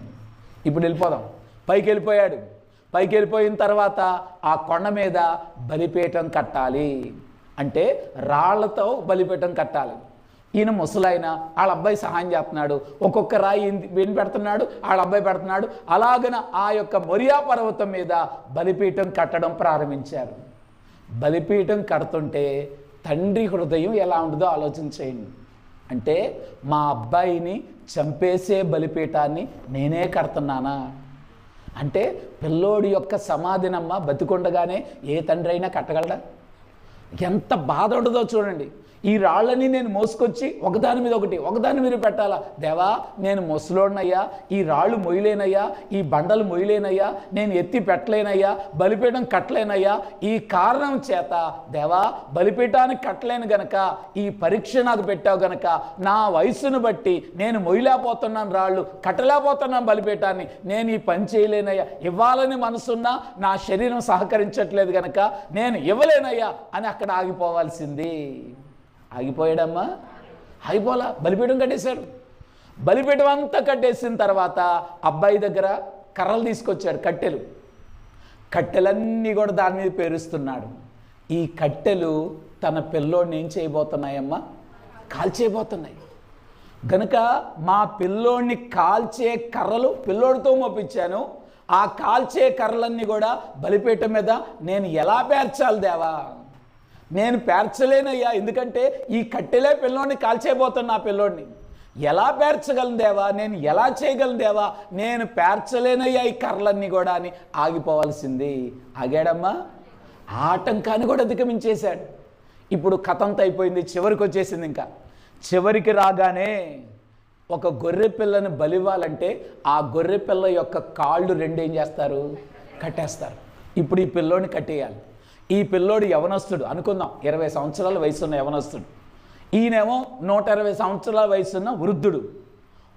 ఇప్పుడు వెళ్ళిపోదాం. పైకి వెళ్ళిపోయాడు. పైకి వెళ్ళిపోయిన తర్వాత ఆ కొండ మీద బలిపీఠం కట్టాలి. అంటే రాళ్లతో బలిపీఠం కట్టాలి. ఈయన ముసలాయన వాళ్ళ అబ్బాయి సహాయం చేస్తున్నాడు, ఒక్కొక్క రాయి ఈయన పెడుతున్నాడు, వాళ్ళ అబ్బాయి పెడుతున్నాడు. అలాగన ఆ యొక్క మొరియా పర్వతం మీద బలిపీఠం కట్టడం ప్రారంభించారు. బలిపీఠం కడుతుంటే తండ్రి హృదయం ఎలా ఉండదో ఆలోచన చేయండి. అంటే మా అబ్బాయిని చంపేసే బలిపీఠాన్ని నేనే కడుతున్నానా? అంటే పిల్లోడి యొక్క సమాధినమ్మ బతికుండగానే ఏ తండ్రి అయినా కట్టగలడా? ఎంత బాధ ఉండదో చూడండి. ఈ రాళ్ళని నేను మోసుకొచ్చి ఒకదాని మీద ఒకటి ఒకదాని మీద పెట్టాలా? దేవా, నేను ముసలోడినయ్యా, ఈ రాళ్ళు మొయ్యలేనయ్యా, ఈ బండలు మొయ్యలేనయ్యా, నేను ఎత్తి పెట్టలేనయ్యా, బలిపీఠం కట్టలేనయ్యా. ఈ కారణం చేత దేవా, బలిపీఠానికి కట్టలేను గనక, ఈ పరీక్ష నాకు పెట్టావు గనక, నా వయసును బట్టి నేను మొయ్యలేకపోతున్నాను, రాళ్ళు కట్టలేకపోతున్నాను బలిపీఠాన్ని, నేను ఈ పని చేయలేనయ్యా, ఇవ్వాలని మనసున్నా నా శరీరం సహకరించట్లేదు గనక నేను ఇవ్వలేనయ్యా అని అక్కడ ఆగిపోవాల్సింది. ఆగిపోయాడమ్మా? ఆగిపోలా. బలిపీఠం కట్టేశాడు. బలిపీఠం అంతా కట్టేసిన తర్వాత అబ్బాయి దగ్గర కర్రలు తీసుకొచ్చాడు, కట్టెలన్నీ కూడా దాని మీద పేరుస్తున్నాడు. ఈ కట్టెలు తన పిల్లోడిని ఏం చేయబోతున్నాయమ్మా? కాల్చేయబోతున్నాయి. గనుక మా పిల్లోడిని కాల్చే కర్రలు పిల్లోడితో మోపించాను. ఆ కాల్చే కర్రలన్నీ కూడా బలిపీఠం మీద నేను ఎలా పేర్చాలి దేవా? నేను పేర్చలేనయ్యా, ఎందుకంటే ఈ కట్టెలే పిల్లోడిని కాల్చేయబోతున్నా. ఆ పిల్లోడిని ఎలా పేర్చగలను దేవా? నేను ఎలా చేయగలను దేవా? నేను పేర్చలేనయ్యా ఈ కర్రలన్నీ కూడా అని ఆగిపోవాల్సింది. ఆగాడమ్మా? ఆటంకాన్ని కూడా అధిగమించేశాడు. ఇప్పుడు కథంతా అయిపోయింది, చివరికి వచ్చేసింది. ఇంకా చివరికి రాగానే ఒక గొర్రె పిల్లని బలివ్వాలంటే ఆ గొర్రె పిల్ల యొక్క కాళ్ళు రెండు ఏం చేస్తారు? కట్టేస్తారు. ఇప్పుడు ఈ పిల్లోని కట్టేయాలి. ఈ పిల్లోడు యవనస్తుడు అనుకుందాం, 20 సంవత్సరాల వయసున్న యవనస్తుడు. ఈయనేమో 120 సంవత్సరాల వయసున్న వృద్ధుడు.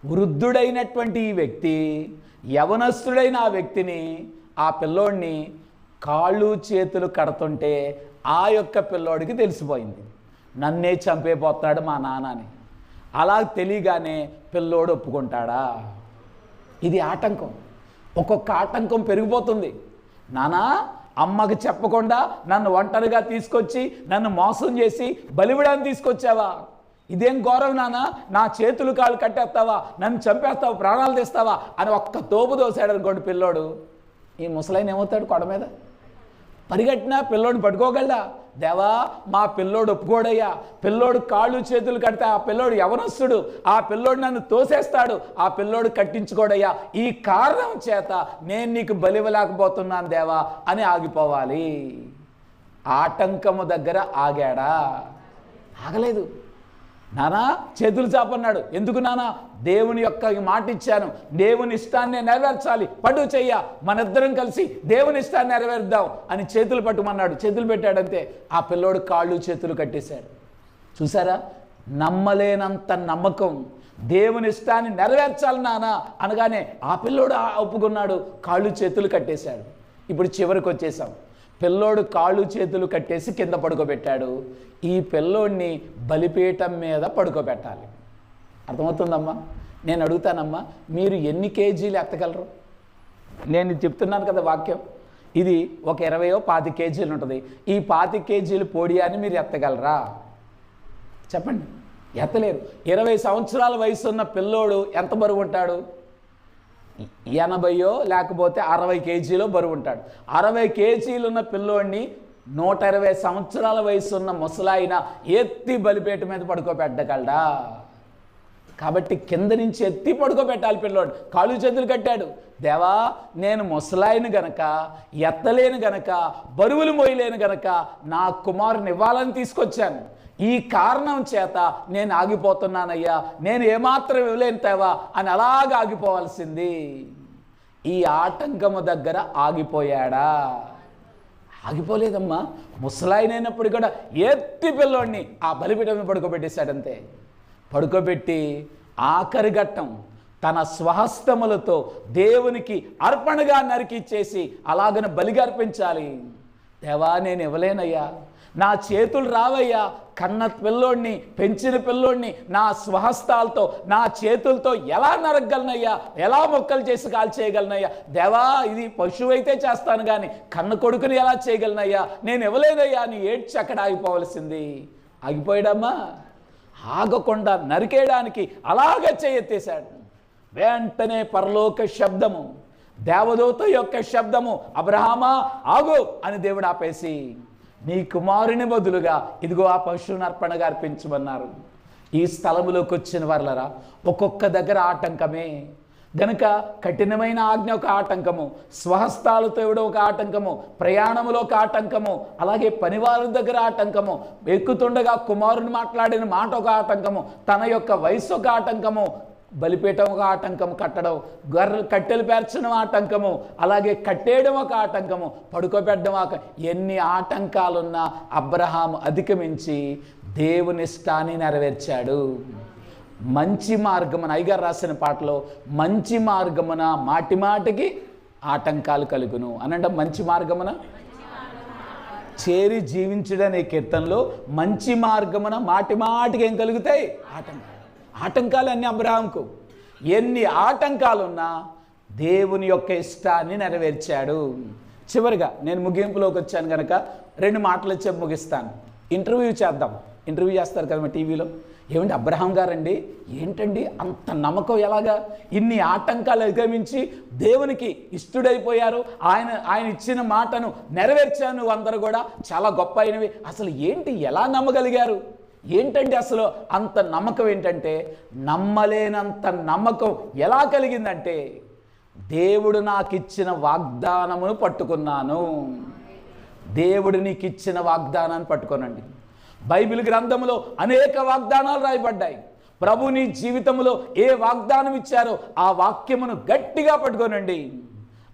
వృద్ధుడైనటువంటి ఈ వ్యక్తి యవనస్తుడైన ఆ వ్యక్తిని, ఆ పిల్లోడిని కాళ్ళు చేతులు కడుతుంటే ఆ యొక్క పిల్లోడికి తెలిసిపోయింది, నన్నే చంపేపోతున్నాడు మా నాన్న అని. అలా తెలియగానే పిల్లోడు ఒప్పుకుంటాడా? ఇది ఆటంకం. ఒక్కొక్క ఆటంకం పెరిగిపోతుంది. నానా, అమ్మకి చెప్పకుండా నన్ను ఒంటరిగా తీసుకొచ్చి నన్ను మోసం చేసి బలివిడాన్ని తీసుకొచ్చావా? ఇదేం గౌరవం నాన్న? నా చేతులు కాళ్ళు కట్టేస్తావా? నన్ను చంపేస్తావా? ప్రాణాలు తీస్తావా అని ఒక్క తోపు దోసాడు అనుకోండి పిల్లోడు. ఈ ముసలాయన ఏమవుతాడు? కొడ మీద పరిగెట్టినా పిల్లోడిని పట్టుకోగలడా? దేవా, మా పిల్లోడు ఒప్పుకోడయ్యా, పిల్లోడు కాళ్ళు చేతులు కడితే ఆ పిల్లోడు యవనస్తుడు, ఆ పిల్లోడు నన్ను తోసేస్తాడు, ఆ పిల్లోడు కట్టించుకోడయ్యా, ఈ కారణం చేత నేను నీకు బలివ్వలేకపోతున్నాను దేవా అని ఆగిపోవాలి. ఆటంకము దగ్గర ఆగాడా? ఆగలేదు. నానా చేతులు చాపన్నాడు. ఎందుకు నానా? దేవుని యొక్క మాట ఇచ్చాను, దేవుని ఇష్టాన్ని నెరవేర్చాలి, పడు చెయ్య, మనిద్దరం కలిసి దేవుని ఇష్టాన్ని నెరవేర్దాం అని చేతులు పట్టుమన్నాడు. చేతులు పెట్టాడంతే ఆ పిల్లోడు కాళ్ళు చేతులు కట్టేశాడు. చూసారా? నమ్మలేనంత నమ్మకం. దేవుని ఇష్టాన్ని నెరవేర్చాలి నాన్న అనగానే ఆ పిల్లోడు ఒప్పుకున్నాడు, కాళ్ళు చేతులు కట్టేశాడు. ఇప్పుడు చివరికి వచ్చేసాం. పిల్లోడు కాళ్ళు చేతులు కట్టేసి కింద పడుకోబెట్టాడు. ఈ పిల్లోడిని బలిపీఠం మీద పడుకోబెట్టాలి. అర్థమవుతుందమ్మా? నేను అడుగుతానమ్మా, మీరు ఎన్ని కేజీలు ఎత్తగలరు? నేను చెప్తున్నాను కదా వాక్యం, ఇది ఒక 20-25 కేజీలు ఉంటుంది. ఈ 25 కేజీలు పోడియాన్ని మీరు ఎత్తగలరా? చెప్పండి. ఎత్తలేరు. 20 సంవత్సరాల వయసు ఉన్న పిల్లోడు ఎంత బరువు ఉంటాడు? 80 లేకపోతే 60 కేజీలో బరువు ఉంటాడు. 60 కేజీలు ఉన్న పిల్లోడిని 120 సంవత్సరాల వయసు ఉన్న ముసలాయిన ఎత్తి బలిపేట మీద పడుకోబెట్టగలడా? కాబట్టి కింద నుంచి ఎత్తి పడుకోబెట్టాలి పిల్లోడు. కాళ్ళు చేతులు కట్టాడు. దేవా, నేను ముసలాయిని గనక, ఎత్తలేను గనక, బరువులు మోయలేను గనక నా కుమారుని ఇవ్వాలని తీసుకొచ్చాను. ఈ కారణం చేత నేను ఆగిపోతున్నానయ్యా, నేను ఏమాత్రం ఇవ్వలేను తేవా అని అలాగ ఆగిపోవాల్సింది. ఈ ఆటంకము దగ్గర ఆగిపోయాడా? ఆగిపోలేదమ్మా. ముసలాయినైనప్పుడు కూడా ఎత్తి పిల్లోడిని ఆ బలిపీఠం మీద పడుకోబెట్టేశాడంతే. పడుకోబెట్టి ఆఖరి ఘట్టం తన స్వహస్తములతో దేవునికి అర్పణగా నరికిచ్చేసి అలాగన బలిగా అర్పించాలి. దేవా, నేను ఇవ్వలేనయ్యా, నా చేతులు రావయ్యా, కన్న పిల్లోడిని, పెంచిన పిల్లోడిని నా స్వహస్తాలతో, నా చేతులతో ఎలా నరగలనయ్యా, ఎలా మొక్కలు చేసి కాల్చేయగలనయ్యా? దేవా, ఇది పశువు అయితే చేస్తాను కానీ కన్న కొడుకుని ఎలా చేయగలనయ్యా? నేను ఇవ్వలేదయ్యా అని ఏడ్చి అక్కడ ఆగిపోవలసింది. ఆగిపోయాడమ్మా? ఆగకుండా నరికేయడానికి అలాగే చేయెత్తేశాడు. వెంటనే పరలోక శబ్దము, దేవదూత యొక్క శబ్దము, అబ్రహామా ఆగు అని దేవుడు ఆపేసి, నీ కుమారుని బదులుగా ఇదిగో ఆ పశువుని అర్పణగా అర్పించమన్నారు. ఈ స్థలములోకి వచ్చిన వాళ్ళరా ఒక్కొక్క దగ్గర ఆటంకమే గనుక కఠినమైన ఆజ్ఞ ఒక ఆటంకము, స్వహస్తాలతో ఇవ్వడం ఒక ఆటంకము, ప్రయాణములో ఒక ఆటంకము, అలాగే పనివారి దగ్గర ఆటంకము, ఎక్కుతుండగా కుమారుని మాట్లాడిన మాట ఒక ఆటంకము, తన యొక్క వయసు ఒక ఆటంకము, బలిపీఠం ఒక ఆటంకం, కట్టడం కట్టెలు పేర్చడం ఆటంకము, అలాగే కట్టేయడం ఒక ఆటంకము, పడుకోబెట్టడం ఎన్ని ఆటంకాలున్నా అబ్రహాము అధిగమించి దేవుని ఇష్టాన్ని నెరవేర్చాడు. మంచి మార్గమున, అయ్యగారు రాసిన పాటలో మంచి మార్గమున మాటి మాటికి ఆటంకాలు కలుగును అనంటే, మంచి మార్గమున చేరి జీవించడనే కీర్తనలో మంచి మార్గమున మాటి మాటికి ఏం కలుగుతాయి? ఆటంకాలు అన్ని అబ్రహాంకు. ఎన్ని ఆటంకాలున్నా దేవుని యొక్క ఇష్టాన్ని నెరవేర్చాడు. చివరిగా నేను ముగింపులోకి వచ్చాను కనుక 2 మాటలు చెప్పి ముగిస్తాను. ఇంటర్వ్యూ చేద్దాం. ఇంటర్వ్యూ చేస్తారు కదా టీవీలో, ఏమండి అబ్రహాం గారండి ఏంటండి అంత నమ్మకం, ఎలాగా ఇన్ని ఆటంకాలు అధిగమించి దేవునికి ఇష్టడైపోయారు, ఆయన ఇచ్చిన మాటను నెరవేర్చాను, అందరూ కూడా చాలా గొప్ప అయినవి, అసలు ఏంటి, ఎలా నమ్మగలిగారు, ఏంటంటే అసలు అంత నమ్మకం ఏంటంటే, నమ్మలేనంత నమ్మకం ఎలా కలిగిందంటే, దేవుడు నాకు ఇచ్చిన వాగ్దానమును పట్టుకున్నాను. దేవుడు నీకు ఇచ్చిన వాగ్దానాన్ని పట్టుకోనండి. బైబిల్ గ్రంథంలో అనేక వాగ్దానాలు రాయబడ్డాయి. ప్రభు నీ జీవితంలో ఏ వాగ్దానం ఇచ్చారో ఆ వాక్యమును గట్టిగా పట్టుకోనండి.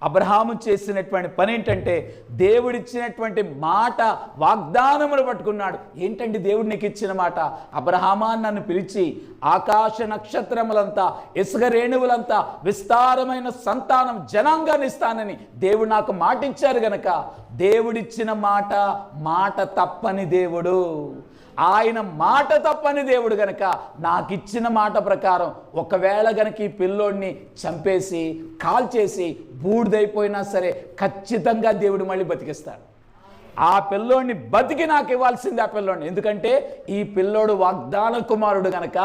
అబ్రహాము చేసినటువంటి పని ఏంటంటే, దేవుడిచ్చినటువంటి మాట వాగ్దానమును పట్టుకున్నాడు. ఏంటండి దేవుడు నీకు ఇచ్చిన మాట? అబ్రహామా నన్ను పిలిచి ఆకాశ నక్షత్రములంతా ఇసుక రేణువులంతా విస్తారమైన సంతానం జనాంగాన్ని ఇస్తానని దేవుడు నాకు మాట ఇచ్చారు గనక, దేవుడిచ్చిన మాట తప్పని దేవుడు, ఆయన మాట తప్పని దేవుడు గనక నాకు ఇచ్చిన మాట ప్రకారం ఒకవేళ గనక ఈ పిల్లోడిని చంపేసి కాల్చేసి బూడిదైపోయినా సరే ఖచ్చితంగా దేవుడు మళ్ళీ బతికిస్తాడు. ఆ పిల్లోడిని బతికి నాకు ఇవ్వాల్సింది ఆ పిల్లోడిని. ఎందుకంటే ఈ పిల్లోడు వాగ్దాన కుమారుడు గనక,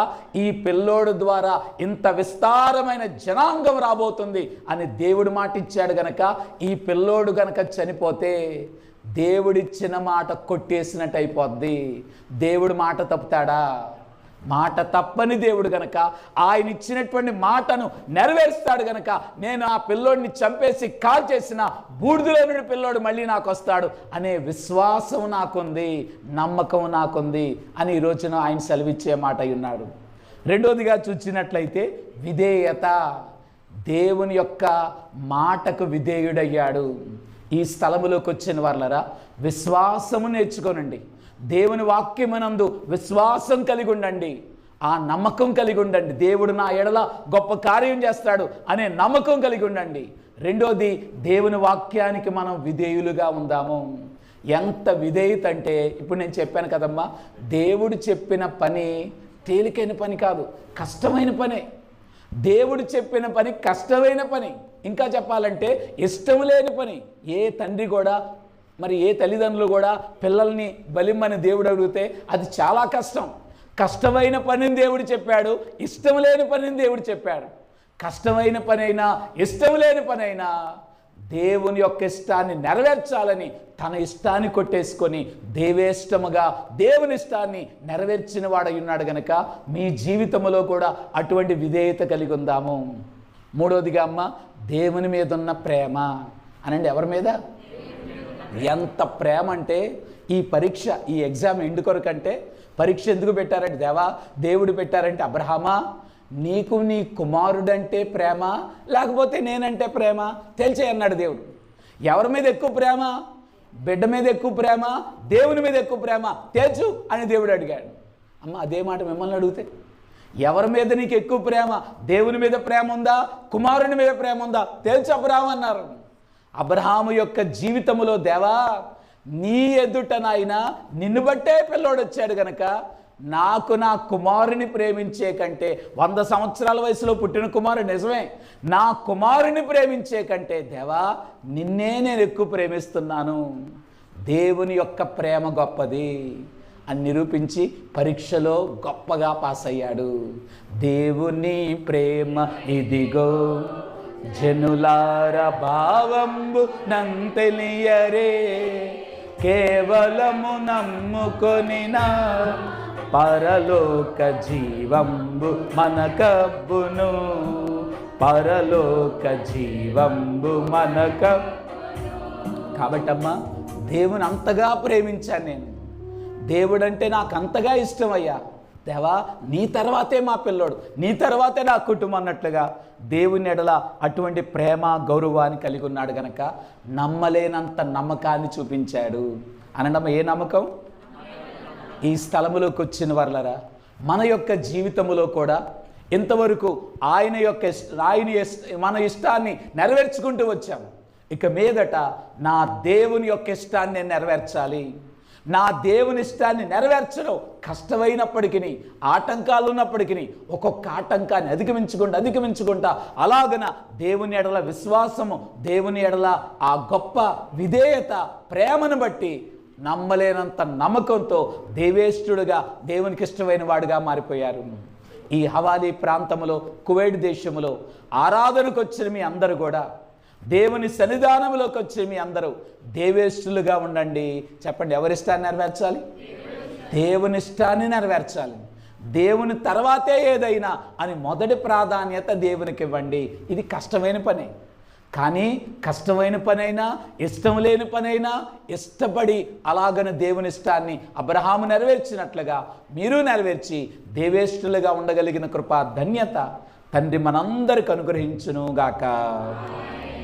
ఈ పిల్లోడు ద్వారా ఇంత విస్తారమైన జనాంగం రాబోతుంది అని దేవుడు మాట ఇచ్చాడు గనక, ఈ పిల్లోడు గనక చనిపోతే దేవుడిచ్చిన మాట కొట్టేసినట్టు అయిపోద్ది. దేవుడు మాట తప్పుతాడా? మాట తప్పని దేవుడు గనక ఆయన ఇచ్చినటువంటి మాటను నెరవేరుస్తాడు గనక, నేను ఆ పిల్లోడిని చంపేసి కాల్ చేసిన బూడిదలో నుండి పిల్లోడు మళ్ళీ నాకు వస్తాడు అనే విశ్వాసం నాకుంది, నమ్మకం నాకుంది అని ఈ రోజున ఆయన సెలవిచ్చే మాట ఉన్నాడు. రెండోదిగా చూసినట్లయితే విధేయత. దేవుని యొక్క మాటకు విధేయుడయ్యాడు. ఈ స్థలములోకి వచ్చిన వాళ్ళరా విశ్వాసము నేర్చుకోనండి. దేవుని వాక్యమునందు విశ్వాసం కలిగి ఉండండి, ఆ నమ్మకం కలిగి ఉండండి. దేవుడు నా ఎడల గొప్ప కార్యం చేస్తాడు అనే నమ్మకం కలిగి ఉండండి. రెండోది, దేవుని వాక్యానికి మనం విధేయులుగా ఉందాము. ఎంత విధేయత అంటే, ఇప్పుడు నేను చెప్పాను కదమ్మా, దేవుడు చెప్పిన పని తేలికైన పని కాదు, కష్టమైన పనే. దేవుడు చెప్పిన పని కష్టమైన పని, ఇంకా చెప్పాలంటే ఇష్టం లేని పని. ఏ తండ్రి కూడా, మరి ఏ తల్లిదండ్రులు కూడా పిల్లల్ని బలిమ్మని దేవుడు అడిగితే అది చాలా కష్టం. కష్టమైన పనిని దేవుడు చెప్పాడు, ఇష్టం లేని పనిని దేవుడు చెప్పాడు. కష్టమైన పనైనా ఇష్టం లేని పనైనా దేవుని యొక్క ఇష్టాన్ని నెరవేర్చాలని తన ఇష్టాన్ని కొట్టేసుకొని దేవేష్టముగా దేవుని ఇష్టాన్ని నెరవేర్చిన వాడై ఉన్నాడు గనక మీ జీవితంలో కూడా అటువంటి విధేయత కలిగి ఉందాము. మూడోదిగా అమ్మ, దేవుని మీద ఉన్న ప్రేమ అనండి. ఎవరి మీద? ఎంత ప్రేమ అంటే, ఈ పరీక్ష, ఈ ఎగ్జామ్ ఎందుకొరకంటే, పరీక్ష ఎందుకు పెట్టారంటే, దేవుడు పెట్టారంటే, అబ్రహామా నీకు నీ కుమారుడంటే ప్రేమ లేకపోతే నేనంటే ప్రేమ తెలిసే అన్నాడు దేవుడు. ఎవరి మీద ఎక్కువ ప్రేమ? బిడ్డ మీద ఎక్కువ ప్రేమ, దేవుని మీద ఎక్కువ ప్రేమ తేల్చు అని దేవుడు అడిగాడు. అమ్మ అదే మాట మిమ్మల్ని అడిగితే, ఎవరి మీద నీకు ఎక్కువ ప్రేమ? దేవుని మీద ప్రేమ ఉందా, కుమారుని మీద ప్రేమ ఉందా తేల్చు అబ్రహాము అన్నారు. అబ్రహాము యొక్క జీవితంలో, దేవా నీ ఎదుట నాయన నిన్ను బట్టే పిల్లోడు వచ్చాడు గనక నాకు నా కుమారుని ప్రేమించే కంటే, 100 సంవత్సరాల వయసులో పుట్టిన కుమారుడు నిజమే, నా కుమారుని ప్రేమించే కంటే దేవా నిన్నే నేను ఎక్కువ ప్రేమిస్తున్నాను. దేవుని యొక్క ప్రేమ గొప్పది. అని నిరూపించి పరీక్షలో గొప్పగా పాస్ అయ్యాడు. దేవుని ప్రేమ ఇదిగో జనులార భావంబు నంతెలియరే, కేవలము నమ్ముకొనినా పరలోక జీవంబు మనకబ్బును, పరలోక జీవంబు మనక. కాబట్టమ్మా దేవుని అంతగా ప్రేమించాను నేను, దేవుడంటే నాకు అంతగా ఇష్టమయ్యా, దేవా నీ తర్వాతే మా పిల్లోడు, నీ తర్వాతే నా కుటుంబం అన్నట్లుగా దేవుని ఎడల అటువంటి ప్రేమ గౌరవాన్ని కలిగి ఉన్నాడు గనక నమ్మలేనంత నమ్మకాన్ని చూపించాడు. అనడం ఏ నమ్మకం? ఈ స్థలములోకి వచ్చిన వాళ్ళరా మన యొక్క జీవితంలో కూడా ఇంతవరకు మన ఇష్టాన్ని నెరవేర్చుకుంటూ వచ్చాము. ఇక మీదట నా దేవుని యొక్క ఇష్టాన్ని నేను నెరవేర్చాలి. నా దేవుని ఇష్టాన్ని నెరవేర్చడం కష్టమైనప్పటికీ, ఆటంకాలు ఉన్నప్పటికీ ఒక్కొక్క ఆటంకాన్ని అధిగమించుకుంటా అలాగన దేవుని ఎడల విశ్వాసము, దేవుని ఎడల ఆ గొప్ప విధేయత, ప్రేమను బట్టి నమ్మలేనంత నమ్మకంతో దేవేష్టుడుగా, దేవునికి ఇష్టమైన వాడుగా మారిపోయారు. ఈ హవాలీ ప్రాంతంలో, కువైట్ దేశంలో ఆరాధనకు వచ్చిన మీ అందరూ కూడా, దేవుని సన్నిధానంలోకి వచ్చి మీ అందరూ దేవేష్టులుగా ఉండండి. చెప్పండి, ఎవరిష్టాన్ని నెరవేర్చాలి? దేవుని ఇష్టాన్ని నెరవేర్చాలి. దేవుని తర్వాతే ఏదైనా అని మొదటి ప్రాధాన్యత దేవునికి ఇవ్వండి. ఇది కష్టమైన పని, కానీ కష్టమైన పనైనా, ఇష్టం లేని పనైనా ఇష్టపడి అలాగని దేవుని ఇష్టాన్ని అబ్రహాము నెరవేర్చినట్లుగా మీరు నెరవేర్చి దేవేష్టులుగా ఉండగలిగిన కృపా ధన్యత తండ్రి మనందరికి అనుగ్రహించును గాక.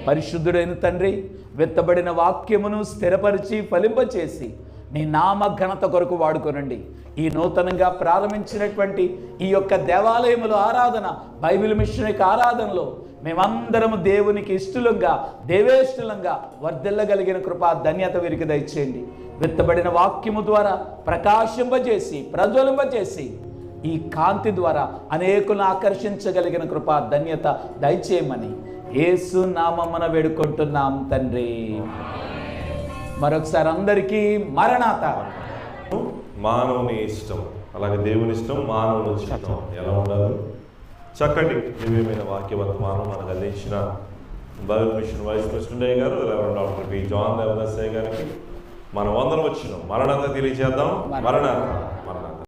పరిశుద్ధుడైన తండ్రి, వెత్తబడిన వాక్యమును స్థిరపరిచి ఫలింపచేసి నీ నామ ఘనత కొరకు వాడుకొనండి. ఈ నూతనంగా ప్రారంభించినటువంటి ఈ యొక్క దేవాలయములో ఆరాధన, బైబిల్ మిషన్ యొక్క ఆరాధనలో మేమందరము దేవునికి ఇష్టలుగా, దేవేష్టులంగా వర్ధిల్లగలిగిన కృపా ధన్యత వీరికి దయచేయండి. వెత్తబడిన వాక్యము ద్వారా ప్రకాశింపజేసి, ప్రజ్వలింపజేసి ఈ కాంతి ద్వారా అనేకులను ఆకర్షించగలిగిన కృపా ధన్యత దయచేయమని యేసు నామమున వేడుకుంటున్నాం తండ్రి. మరొకసారి అందరికీ మరణాత. మానవుని ఇష్టం, అలాగే దేవుని ఇష్టం, మానవుని ఇష్టం ఎలా ఉండాలి? చక్కటి దివ్యమైన వాక్య వర్తమానం మనకు అందించిన బైబిల్ మిషన్ వైస్ ప్రెసిడెంట్ గారు, reverend doctor P. John Devadasayya గారికి మనం అందరం వచ్చినాం. మరణాత తెలియజేద్దాం. మరణాత.